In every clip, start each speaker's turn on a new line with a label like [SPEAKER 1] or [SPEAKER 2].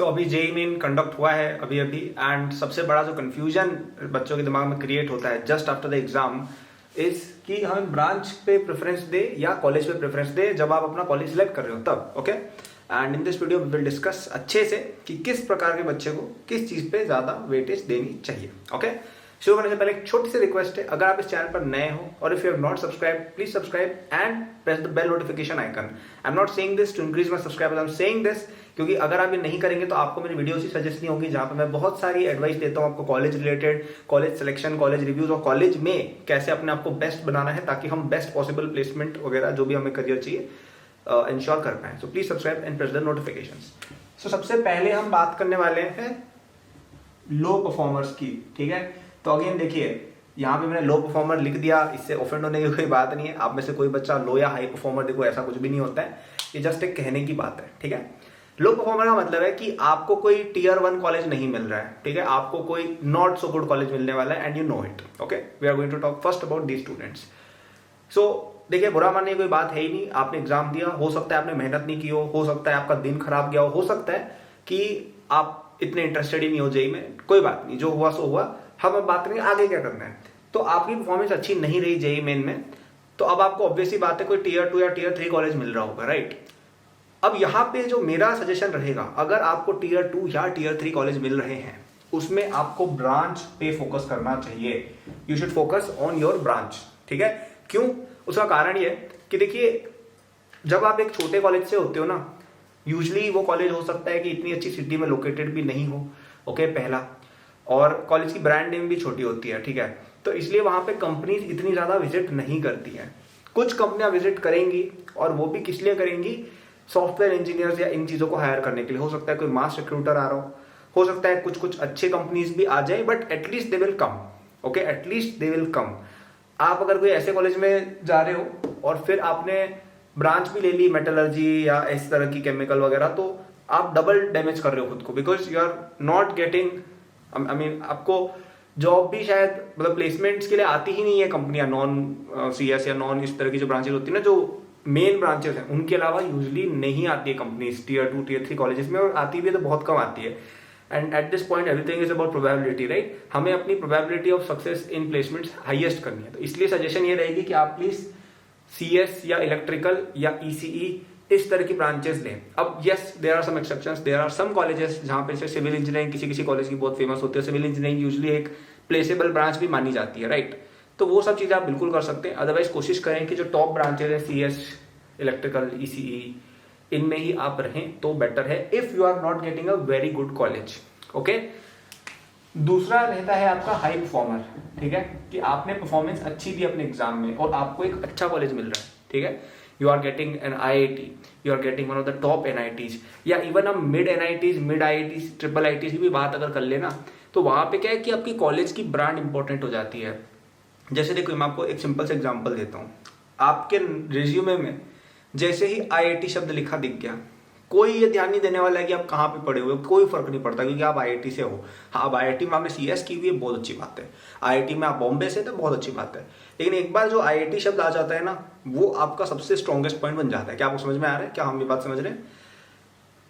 [SPEAKER 1] अभी JEE main conduct हुआ है अभी अभी एंड सबसे बड़ा जो कंफ्यूजन बच्चों के दिमाग में क्रिएट होता है just after the exam is कि हमें ब्रांच पे प्रेफरेंस दे या कॉलेज पे प्रेफरेंस दे जब आप अपना कॉलेज सिलेक्ट कर रहे हो तब। Okay, and in this video we will discuss अच्छे से कि किस प्रकार के बच्चे को किस चीज पे ज्यादा वेटेज देनी चाहिए। ओके, शुरू करने से पहले एक छोटी सी रिक्वेस्ट है, अगर आप इस चैनल पर नए हो और if you have not subscribe please subscribe and press the bell notification icon. I am not saying this to increase my subscribers, I am saying this क्योंकि अगर आप ये नहीं करेंगे तो आपको मेरी वीडियोस ही सजेस्ट नहीं होगी जहां पे मैं बहुत सारी एडवाइस देता हूं आपको college related, college selection, college reviews और कॉलेज में कैसे अपने आप को बेस्ट बनाना है ताकि हम बेस्ट पॉसिबल प्लेसमेंट वगैरह जो भी हमें करियर चाहिए इंश्योर कर पाए। So please subscribe and press the notifications. So सबसे पहले हम बात करने वाले हैं लो परफॉर्मर्स की। ठीक है, तो अगेन देखिए यहाँ पे मैंने लो परफॉर्मर लिख दिया, इससे ऑफेंड होने की कोई बात नहीं है। आप में से कोई बच्चा लो या हाई परफॉर्मर, देखो ऐसा कुछ भी नहीं होता है, ये जस्ट एक कहने की बात है। ठीक है, लो परफॉर्मर का मतलब है कि आपको कोई टीयर 1 कॉलेज नहीं मिल रहा है। ठीक है, आपको कोई नॉट सो गुड कॉलेज मिलने वाला है and you know it. Okay, we are going to talk first about the students. So देखिए, बुरा मानने की कोई बात है ही नहीं। आपने एग्जाम दिया, हो सकता है आपने मेहनत नहीं की हो सकता है आपका दिन खराब गया हो सकता है कि आप इतने इंटरेस्टेड ही नहीं हो जेई में, कोई बात नहीं, जो हुआ सो हुआ। हम अब बात करेंगे आगे क्या करना है। तो आपकी परफॉर्मेंस अच्छी नहीं रही जेई मेन में, तो अब आपको ऑब्वियसली बात है कोई टीयर 2 या टीयर 3 कॉलेज मिल रहा होगा, राइट। अब यहाँ पे जो मेरा सजेशन रहेगा, अगर आपको टीयर 2 या टीयर 3 कॉलेज मिल रहे हैं उसमें आपको ब्रांच पे फोकस करना चाहिए। You should focus on your branch. ठीक है, क्यों? उसका कारण ये कि देखिए, जब आप एक छोटे कॉलेज से होते हो ना, यूजली वो कॉलेज हो सकता है कि इतनी अच्छी सिटी में लोकेटेड भी नहीं हो। ओके, पहला, और कॉलेज की ब्रांड नेम भी छोटी होती है। ठीक है, तो इसलिए वहां पे कंपनीज इतनी ज्यादा विजिट नहीं करती हैं। कुछ कंपनियां विजिट करेंगी और वो भी किस लिए करेंगी? सॉफ्टवेयर इंजीनियर्स या इन चीजों को हायर करने के लिए। हो सकता है कोई मास रिक्रूटर आ रहा हो सकता है कुछ अच्छे कंपनीज भी आ जाए, but at least they will come. Okay, at least they will come. आप अगर कोई ऐसे कॉलेज में जा रहे हो और फिर आपने ब्रांच भी ले ली मेटलर्जी या इस तरह की केमिकल वगैरह, तो आप डबल डैमेज कर रहे हो खुद को, because you are not getting, I mean आपको जॉब भी शायद मतलब प्लेसमेंट्स के लिए आती ही नहीं है कंपनियां, नॉन सीएस या नॉन इस तरह की जो ब्रांचेस होती है ना, जो मेन ब्रांचेस हैं उनके अलावा यूजली नहीं आती है कंपनीज टीयर 2 टीयर 3 कॉलेजेस में, और आती भी है तो बहुत कम आती है। And at this point everything is about probability, right. हमें अपनी probability of success in placements highest करनी है, तो इसलिए सजेशन ये रहेगी कि आप प्लीज सीएस या इलेक्ट्रिकल या ईसीई इस तरह की ब्रांचेस लें। अब yes, there are some exceptions, there are some colleges जहां पे से सिविल इंजीनियरिंग किसी कॉलेज की बहुत फेमस होती है। सिविल इंजीनियरिंग यूजली एक प्लेसेबल ब्रांच भी मानी जाती है, राइट। तो वो सब चीजें आप बिल्कुल कर सकते हैं। अदरवाइज कोशिश करें कि जो टॉप ब्रांचेस है सीएस, इलेक्ट्रिकल, ईसीई, इनमें ही आप रहें तो बेटर है if you are not getting a very good college. Okay, दूसरा रहता है आपका हाई परफॉर्मर। ठीक है, कि आपने परफॉर्मेंस अच्छी दी अपने एग्जाम में और आपको एक अच्छा कॉलेज मिल रहा है। ठीक है, you are getting an IIT, you are getting one of the top NITs, या इवन हम mid NITs, mid IITs, triple ITs की भी बात अगर कर लेना, तो वहां पे क्या है कि आपकी कॉलेज की ब्रांड इंपॉर्टेंट हो जाती है। जैसे देखो, मैं आपको एक सिंपल सा एग्जांपल देता हूँ। आपके रिज्यूमे में जैसे ही आईआईटी शब्द लिखा दिख गया, कोई ये ध्यान नहीं देने वाला है कि आप कहाँ पे पढ़े हुए, कोई फर्क नहीं पड़ता क्योंकि आप आईआईटी से हो। हाँ, अब आईआईटी में आपने सीएस की हुई है, बहुत अच्छी बात है। आईआईटी में आप बॉम्बे से, तो बहुत अच्छी बात है। लेकिन एक बार जो आईआईटी शब्द आ जाता है ना, वो आपका सबसे स्ट्रॉन्गेस्ट पॉइंट बन जाता है। क्या आपको समझ में आ रहा है? क्या हम ये बात समझ रहे हैं?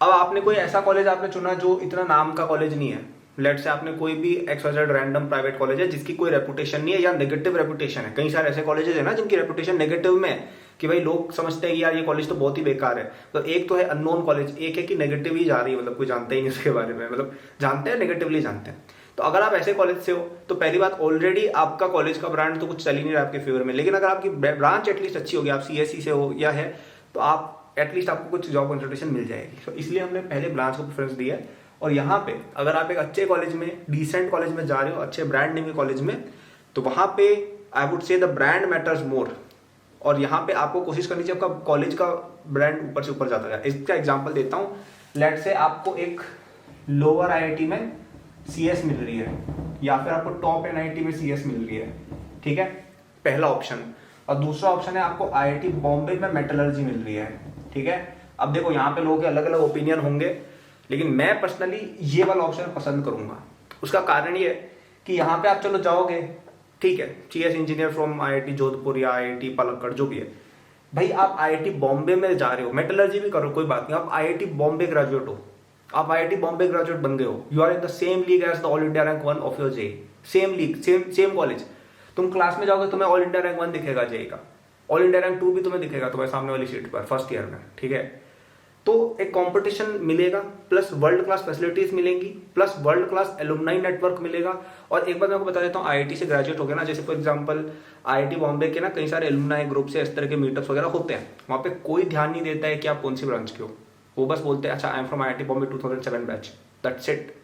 [SPEAKER 1] अब आपने कोई ऐसा कॉलेज आपने चुना जो इतना नाम का कॉलेज नहीं है। लेट से आपने कोई भी XYZ रैंडम प्राइवेट कॉलेज है जिसकी कोई रेपुटेशन नहीं है या नेगेटिव रेपुटेशन है। कई सारे ऐसे कॉलेजेस है ना जिनकी रेपुटेशन नेगेटिव में है कि भाई लोग समझते हैं कि यार ये कॉलेज तो बहुत ही बेकार है। तो एक तो है अननोन कॉलेज, एक है कि नेगेटिव ही जा रही है, मतलब कोई जानता ही नहीं उसके बारे में, मतलब जानते हैं नेगेटिवली जानते हैं। तो अगर आप ऐसे कॉलेज से हो तो पहली बात, ऑलरेडी आपका कॉलेज का ब्रांड तो कुछ चल ही नहीं रहा आपके फेवर में। लेकिन अगर आपकी ब्रांच एटलीस्ट अच्छी होगी, आप सीएससी से हो या है, तो आप एटलीस्ट आपको कुछ जॉब कंसल्टेशन मिल जाएगी। तो इसलिए हमने पहले ब्रांच को प्रेफरेंस दिया है। और यहाँ पे अगर आप एक अच्छे कॉलेज में, डिसेंट कॉलेज में जा रहे हो, अच्छे ब्रांड नेम के कॉलेज में, तो वहां पे I would say the brand matters more. और यहाँ पे आपको कोशिश करनी चाहिए आपका कॉलेज का ब्रांड ऊपर से ऊपर जाता है। इसका एग्जांपल देता हूँ। लेट से आपको एक लोअर आईआईटी में सीएस मिल रही है या फिर आपको टॉप एनआईटी में सीएस मिल रही है। ठीक है, पहला ऑप्शन। और दूसरा ऑप्शन है आपको आईआईटी बॉम्बे में मेटलर्जी मिल रही है। ठीक है, अब देखो यहाँ पे लोगों के अलग अलग ओपिनियन होंगे, लेकिन मैं पर्सनली ये वाला ऑप्शन पसंद करूंगा। उसका कारण ये है कि यहाँ पे आप चलो जाओगे, ठीक है, CS engineer from IIT Jodhpur या आईआईटी पलक्कड़ जो भी है, भाई आप आईआईटी बॉम्बे में जा रहे हो, मेटलर्जी भी करो कोई बात नहीं, आप आईआईटी बॉम्बे ग्रेजुएट हो, आप आईआईटी बॉम्बे ग्रेजुएट बन गए हो, you are in the same league as the all India rank 1 of your JEE, same league, same college. तुम क्लास में जाओगे तुम्हें ऑल इंडिया रैंक 1 दिखेगा जेई का, ऑल इंडिया रैंक 2 भी तुम्हें दिखेगा तुम्हारे सामने वाली सीट पर फर्स्ट ईयर में, ठीक है। तो एक कंपटीशन मिलेगा, प्लस वर्ल्ड क्लास फैसिलिटीज मिलेंगी, plus world class alumni network मिलेगा। और एक बात मैं आपको बता देता हूँ, आईआईटी से ग्रेजुएट हो गया ना, जैसे फॉर एग्जांपल आईआईटी बॉम्बे के ना कई सारे एलुमनाई ग्रुप से इस तरह के मीटअप्स वगैरह होते हैं, वहाँ पे कोई ध्यान नहीं देता है कि आप कौन सी ब्रांच के हो, वो बस बोलते हैं अच्छा I am from IIT Bombay 2007 batch, that's it.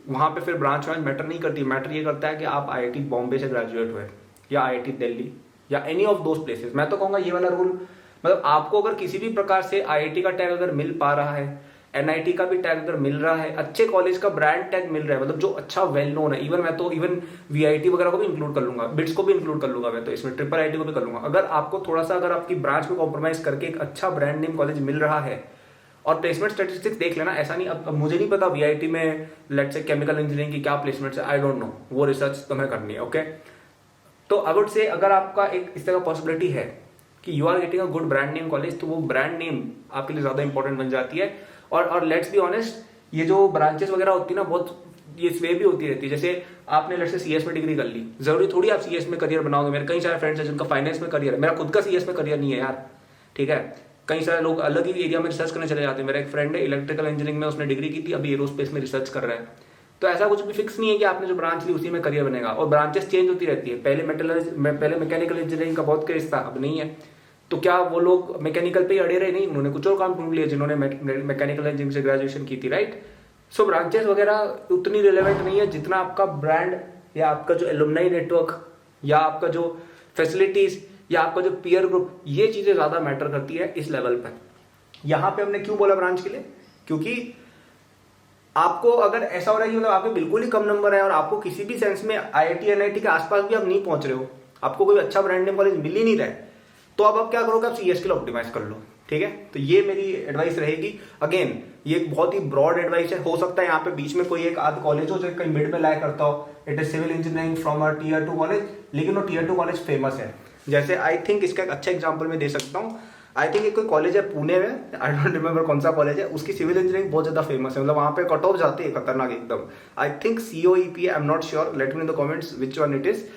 [SPEAKER 1] वहाँ पे फिर ब्रांच मैटर नहीं करती, मैटर ये करता है कि आप आईआईटी बॉम्बे से ग्रेजुएट हुए या आईआईटी दिल्ली या एनी ऑफ दोज प्लेसेस। मैं तो कहूँगा ये वाला रूल, मतलब आपको अगर किसी भी प्रकार से आईआईटी का टैग अगर मिल पा रहा है, एनआईटी का भी टैग अगर मिल रहा है, अच्छे कॉलेज का ब्रांड टैग मिल रहा है, मतलब जो अच्छा वेल नोन है, इवन मैं तो इवन वीआईटी वगैरह को भी इंक्लूड कर लूंगा, बिट्स को भी इंक्लूड कर लूंगा मैं तो इसमें, ट्रिपल आईटी को भी कर लूंगा। अगर आपको थोड़ा सा अगर आपकी ब्रांच में कॉम्प्रोमाइज करके एक अच्छा ब्रांड नेम कॉलेज मिल रहा है, और प्लेसमेंट स्टैटिस्टिक्स देख लेना, ऐसा नहीं, अब मुझे नहीं पता वीआईटी में लेट्स से केमिकल इंजीनियरिंग की क्या प्लेसमेंट है, आई डोंट नो, वो रिसर्च तुम्हें करनी है, ओके। तो आई वुड से अगर आपका एक इस तरह का पॉसिबिलिटी है कि you are getting a good brand name college, तो वो ब्रांड नेम आपके लिए ज्यादा इंपॉर्टेंट बन जाती है। और लेट्स बी ऑनेस्ट, ये जो ब्रांचेस वगैरह होती है ना, बहुत ये स्वे भी होती रहती है। जैसे आपने लेट्स से सीएस में डिग्री कर ली, जरूरी थोड़ी आप सीएस में करियर बनाओगे। मेरे कई सारे फ्रेंड्स हैं जिनका फाइनेंस में करियर है, मेरा खुद का सीएस में करियर नहीं है यार, ठीक है। कई सारे लोग अलग ही एरिया में रिसर्च करने चले जाते हैं। मेरा एक फ्रेंड है इलेक्ट्रिकल इंजीनियरिंग में, उसने डिग्री की थी, अभी एरोस्पेस में रिसर्च कर रहा है। तो ऐसा कुछ भी फिक्स नहीं है कि आपने जो ब्रांच ली उसी में करियर बनेगा, और ब्रांचेस चेंज होती रहती है। पहले मैकेनिकल इंजीनियरिंग का बहुत क्रेज था, अब नहीं है। तो क्या वो लोग मैकेनिकल पे ही अड़े रहे? नहीं, उन्होंने कुछ और काम ढूंढ लिया जिन्होंने मैकेनिकल इंजीनियरिंग से ग्रेजुएशन की थी, राइट। सो ब्रांचेस वगैरह उतनी रिलेवेंट नहीं है जितना आपका ब्रांड या आपका जो एलुमनाई नेटवर्क या आपका जो फैसिलिटीज या आपका जो पीयर ग्रुप, ये चीजें ज्यादा मैटर करती है इस लेवल पर। यहां पे हमने क्यों बोला ब्रांच के लिए, क्योंकि आपको अगर ऐसा हो रहा है कि मतलब आपके बिल्कुल ही कम नंबर है और आपको किसी भी सेंस में आईआईटी एनआईटी के आसपास भी आप नहीं पहुंच रहे हो, आपको कोई अच्छा ब्रांड नेम कॉलेज मिल ही नहीं रहा है, तो अब आप क्या करोगे, आप सीएस के लिए ऑप्टिमाइज कर लो, ठीक है। तो ये मेरी एडवाइस रहेगी। अगेन ये एक बहुत ही ब्रॉड एडवाइस है, हो सकता है यहाँ पे बीच में कोई एक आध कॉलेज हो जो कहीं मिड में लाया करता हो, it is civil engineering from a tier 2 college, लेकिन वो टीयर 2 कॉलेज फेमस है। जैसे आई थिंक इसका एक अच्छा एग्जाम्पल मैं दे सकता हूँ, आई थिंक एक कोई कॉलेज है पुणे में, आई डोंट रिमेंबर कौन सा कॉलेज है, उसकी सिविल इंजीनियरिंग बहुत ज्यादा फेमस है, मतलब वहां पे कट ऑफ जाते हैं खतरनाक एकदम। I think COEP, I am not sure, let me in the comments which one it is.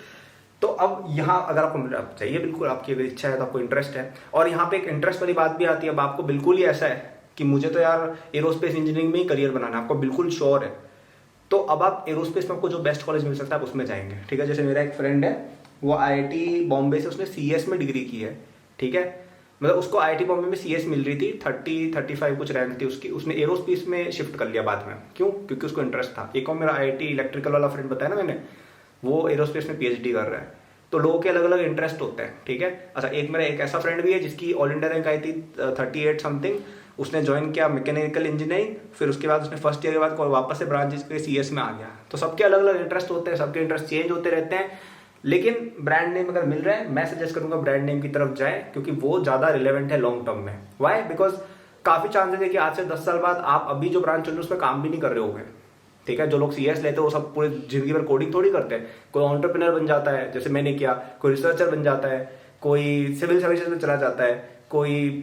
[SPEAKER 1] तो अब यहाँ अगर आपको चाहिए, बिल्कुल आपकी अगर इच्छा है तो आपको इंटरेस्ट है, और यहाँ पे एक इंटरेस्ट वाली बात भी आती है। अब आपको बिल्कुल ही ऐसा है कि मुझे तो यार एरोस्पेस इंजीनियरिंग में ही करियर बनाना है, आपको बिल्कुल श्योर है, तो अब आप एरोस्पेस में आपको जो बेस्ट कॉलेज मिल सकता है आप उसमें जाएंगे, ठीक है। जैसे मेरा एक फ्रेंड है, वो आईआईटी बॉम्बे से उसने सीएस में डिग्री की है, ठीक है। मतलब उसको आईआईटी बॉम्बे में सीएस मिल रही थी, 30-35 कुछ रैंक थी उसकी, उसने एरोस्पेस में शिफ्ट कर लिया बाद में। क्यों? क्योंकि उसको इंटरेस्ट था। एक और मेरा आईआईटी इलेक्ट्रिकल वाला फ्रेंड बताया ना मैंने, वो एरोस्पेस में पीएचडी कर रहा है। तो लोगों के अलग अलग इंटरेस्ट होते हैं, ठीक है। अच्छा, एक मेरा एक ऐसा फ्रेंड भी है जिसकी ऑल इंडिया रैंक आई थी 38 समथिंग, उसने ज्वाइन किया मैकेनिकल इंजीनियरिंग, फिर उसके बाद उसने फर्स्ट ईयर के बाद वापस से ब्रांच के सीएस में आ गया। तो सबके अलग अलग इंटरेस्ट होते हैं, सबके इंटरेस्ट चेंज होते रहते हैं, लेकिन ब्रांड नेम अगर मिल रहा है, मैं सजेस्ट करूंगा ब्रांड नेम की तरफ जाए, क्योंकि वो ज्यादा रिलेवेंट है लॉन्ग टर्म में। वाई? बिकॉज काफी चांसेस है कि आज से 10 साल बाद आप अभी जो ब्रांच चल रही है उसमें काम भी नहीं कर रहे होंगे, ठीक है। जो लोग सीएस लेते हैं वो सब पूरे जिंदगी भर कोडिंग थोड़ी करते हैं। कोई एंटरप्रेन्योर बन जाता है जैसे मैंने किया, कोई रिसर्चर बन जाता है, कोई सिविल सर्विसेज में चला जाता है, कोई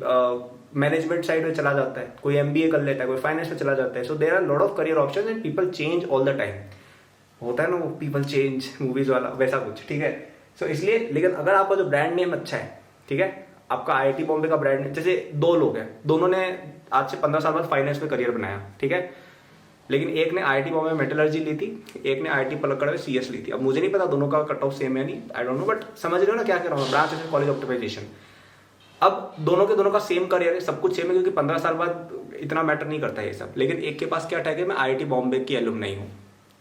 [SPEAKER 1] मैनेजमेंट साइड में चला जाता है, कोई एमबीए कर लेता है, कोई फाइनेंस में चला जाता है। So there are lot of career options and people change all the time. होता है ना वो पीपल चेंज मूवीज वाला, वैसा कुछ, ठीक है। सो इसलिए, लेकिन अगर आपका जो ब्रांड नेम अच्छा है, ठीक है, आपका आईआईटी बॉम्बे का ब्रांड, जैसे 2 लोग हैं, दोनों ने आज से 15 साल बाद फाइनेंस में करियर बनाया, ठीक है, लेकिन एक ने आईआईटी बॉम्बे में मेटलर्जी ली थी, एक ने आईआईटी पलक्कड़ में सीएस ली थी। अब मुझे नहीं पता दोनों का कट ऑफ सेम है नहीं, आई डोंट नो, बट समझ रहे हो ना क्या कह रहा हूँ, ब्रांच कॉलेज ऑप्टिमाइजेशन। अब दोनों के दोनों का सेम करियर है, सब कुछ सेम है, क्योंकि 15 साल बाद इतना मैटर नहीं करता है ये सब। लेकिन एक के पास क्या टैग है, मैं आईआईटी बॉम्बे की एलुमनाई हूँ,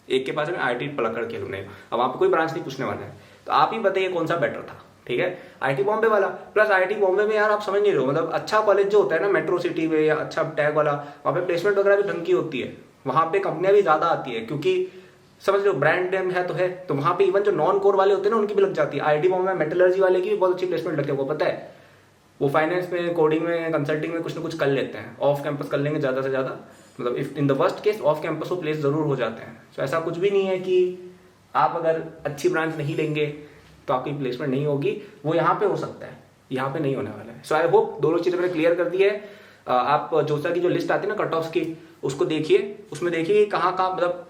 [SPEAKER 1] एक के पास मैं आईआईटी पलक्कड़ की एलुमनाई हूँ। अब वहां पे कोई ब्रांच नहीं पूछने वाला है, तो आप ही बताइए कौन सा बेटर था, ठीक है। आईआईटी बॉम्बे वाला, प्लस आईआईटी बॉम्बे में यार आप समझ नहीं रहे हो, मतलब अच्छा कॉलेज जो होता है ना मेट्रो सिटी में या अच्छा टैग वाला, वहाँ पे प्लेसमेंट वगैरह भी ढंग की होती है, वहां पे कंपनियां भी ज्यादा आती है, क्योंकि समझ लो ब्रांड नेम है तो वहां पे इवन जो नॉन कोर वाले होते हैं ना उनकी भी लग जाती है। आईआईटी बॉम्बे में मेटलर्जी वाले की भी बहुत अच्छी प्लेसमेंट लगती है, वो पता है, वो फाइनेंस में, कोडिंग में, कंसल्टिंग में कुछ ना कुछ कर लेते हैं, ऑफ कैंपस कर लेंगे ज्यादा से ज्यादा, मतलब if in the worst case off campus वो प्लेस जरूर हो जाते हैं। तो ऐसा कुछ भी नहीं है कि आप अगर अच्छी ब्रांच नहीं लेंगे तो आपकी प्लेसमेंट नहीं होगी, वो यहाँ पे हो सकता है, यहाँ पे नहीं होने वाला है। सो आई होप दोनों चीजें मैंने क्लियर कर दी है। आप जोसा की जो लिस्ट आती है ना कट ऑफ की, उसको देखिए, उसमें देखिए कहाँ कहाँ, मतलब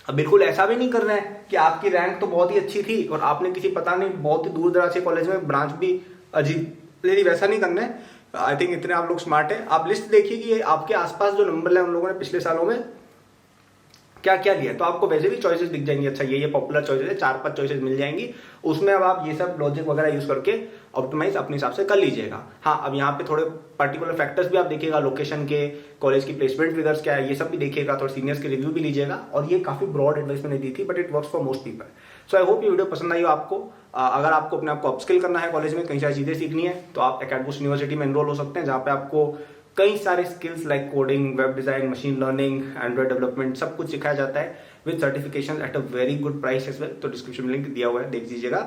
[SPEAKER 1] अब बिल्कुल ऐसा भी नहीं करना है कि आपकी रैंक तो बहुत ही अच्छी थी और आपने किसी पता नहीं बहुत ही दूर दराज के कॉलेज में ब्रांच भी अजीब ले ली, वैसा नहीं करना है। आई थिंक इतने आप लोग स्मार्ट हैं। आप लिस्ट देखिए कि आपके आसपास जो नंबर है उन लोगों ने पिछले सालों में क्या क्या लिया, तो आपको वैसे भी चॉइसेस दिख जाएंगी। अच्छा ये पॉपुलर चॉइसेस है, 4-5 चॉइसेस मिल जाएंगी, उसमें अब आप ये सब लॉजिक वगैरह यूज करके ऑप्टिमाइज अपने हिसाब से कर लीजिएगा। हाँ, अब यहाँ पे थोड़े पर्टिकुलर फैक्टर्स भी आप देखिएगा, लोकेशन के, कॉलेज की प्लेसमेंट फिगर्स क्या है, ये सब भी देखिएगा, थोड़ा सीनियर्स के रिव्यू भी लीजिएगा। और ये काफी ब्रॉड एडवाइस मैंने दी थी, but it works for most people. So I hope ये वीडियो पसंद आई हो आपको। अगर आपको अपने आपको अपस्किल करना है कॉलेज में, कई सारी चीजें सीखनी है, तो आप एकेडमिक्स यूनिवर्सिटी में एनरोल हो सकते हैं, जहाँ पे आपको कई सारे skills like coding, web design, machine learning, Android development सब कुछ सिखाया जाता है with certification at a very good price as well. तो डिस्क्रिप्शन में लिंक दिया हुआ है, देख लीजिएगा।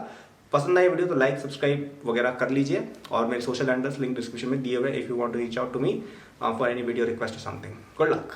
[SPEAKER 1] पसंद आई वीडियो तो लाइक सब्सक्राइब वगैरह कर लीजिए, और मेरे सोशल हैंडल्स लिंक डिस्क्रिप्शन में दिए हुए, if you want to reach out to me for any video request और समथिंग। Good luck.